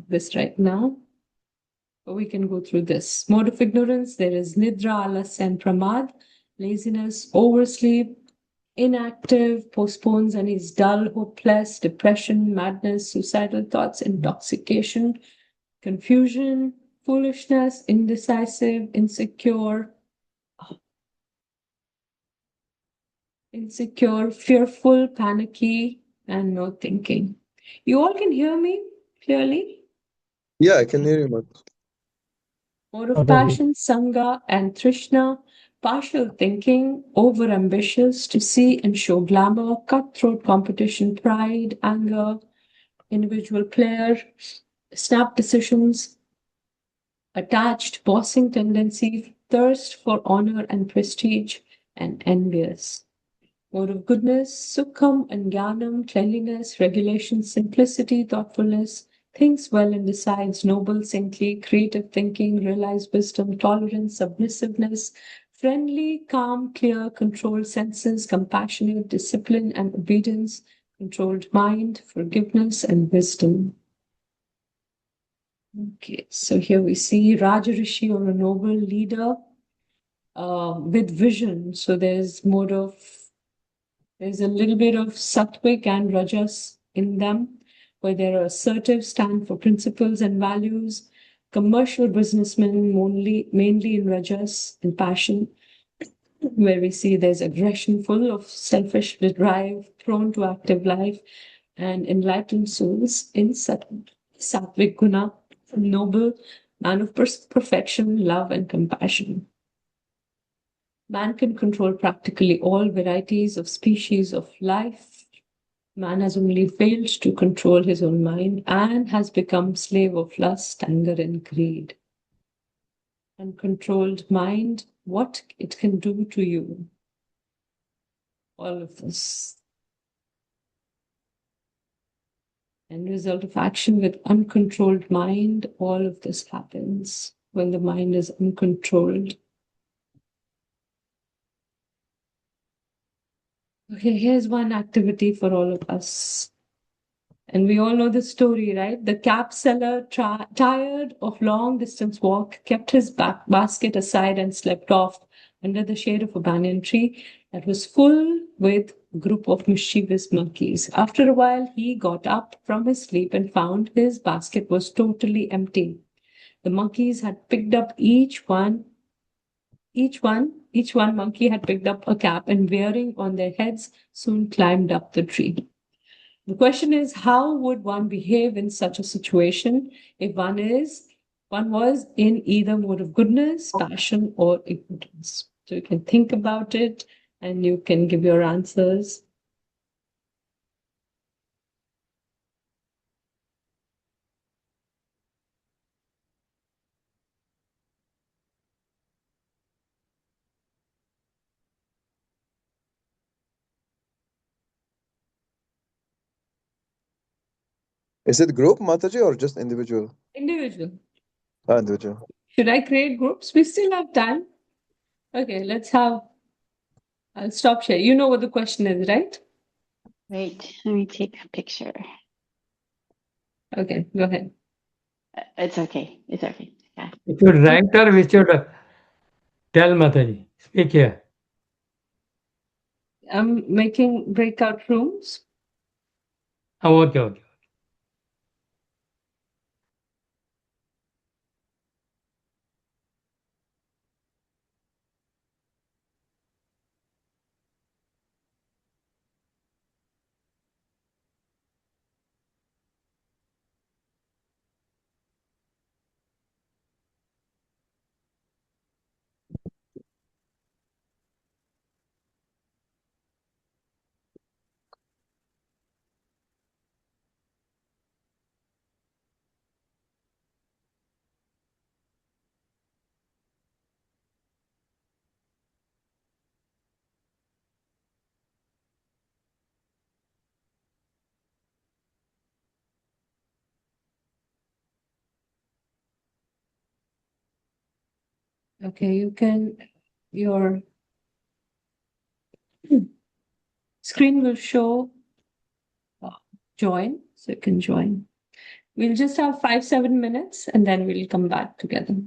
this right now. But we can go through this. Mode of ignorance, there is nidra, alas, and pramad, laziness, oversleep, inactive, postpones and is dull, hopeless, depression, madness, suicidal thoughts, intoxication, confusion, foolishness, indecisive, insecure, fearful, panicky, and no thinking. You all can hear me clearly? Yeah, I can hear you, Mat. Mode of passion, Sangha, and Trishna, partial thinking, overambitious to see and show glamour, cutthroat competition, pride, anger, individual player, snap decisions, attached, bossing tendency, thirst for honor and prestige, and envious. Mode of goodness, Sukham and Jnanam, cleanliness, regulation, simplicity, thoughtfulness, thinks well and decides, noble, saintly, creative thinking, realized wisdom, tolerance, submissiveness, friendly, calm, clear, controlled senses, compassionate, discipline and obedience, controlled mind, forgiveness, and wisdom. Okay, so here we see Rajarishi, or a noble leader with vision. So there's a little bit of sattvic and rajas in them, where they're assertive, stand for principles and values. Commercial businessmen, mainly in rajas and passion, where we see there's aggression, full of selfish drive, prone to active life, and enlightened souls in sattvic guna, noble, man of perfection, love, and compassion. Man can control practically all varieties of species of life. Man has only failed to control his own mind and has become slave of lust, anger, and greed. Uncontrolled mind, what it can do to you. All of this. End result of action with uncontrolled mind, all of this happens when the mind is uncontrolled. Okay, here's one activity for all of us. And we all know the story, right? The cap seller, tired of long distance walk, kept his basket aside and slept off under the shade of a banyan tree that was full with a group of mischievous monkeys. After a while, he got up from his sleep and found his basket was totally empty. The monkeys had picked up each one monkey had picked up a cap and wearing on their heads soon climbed up the tree. The question is, how would one behave in such a situation if one was in either mode of goodness, passion, or ignorance? So you can think about it and you can give your answers. Is it group, Mataji, or just individual? Individual. Individual. Should I create groups? We still have time. Okay, I'll stop share. You know what the question is, right? Wait, let me take a picture. Okay, go ahead. It's okay. It's okay. Yeah. If you rank her, we should tell Mataji. Speak here. I'm making breakout rooms. Oh, okay. Okay, your screen will show join, so you can join. We'll just have 5-7 minutes and then we'll come back together.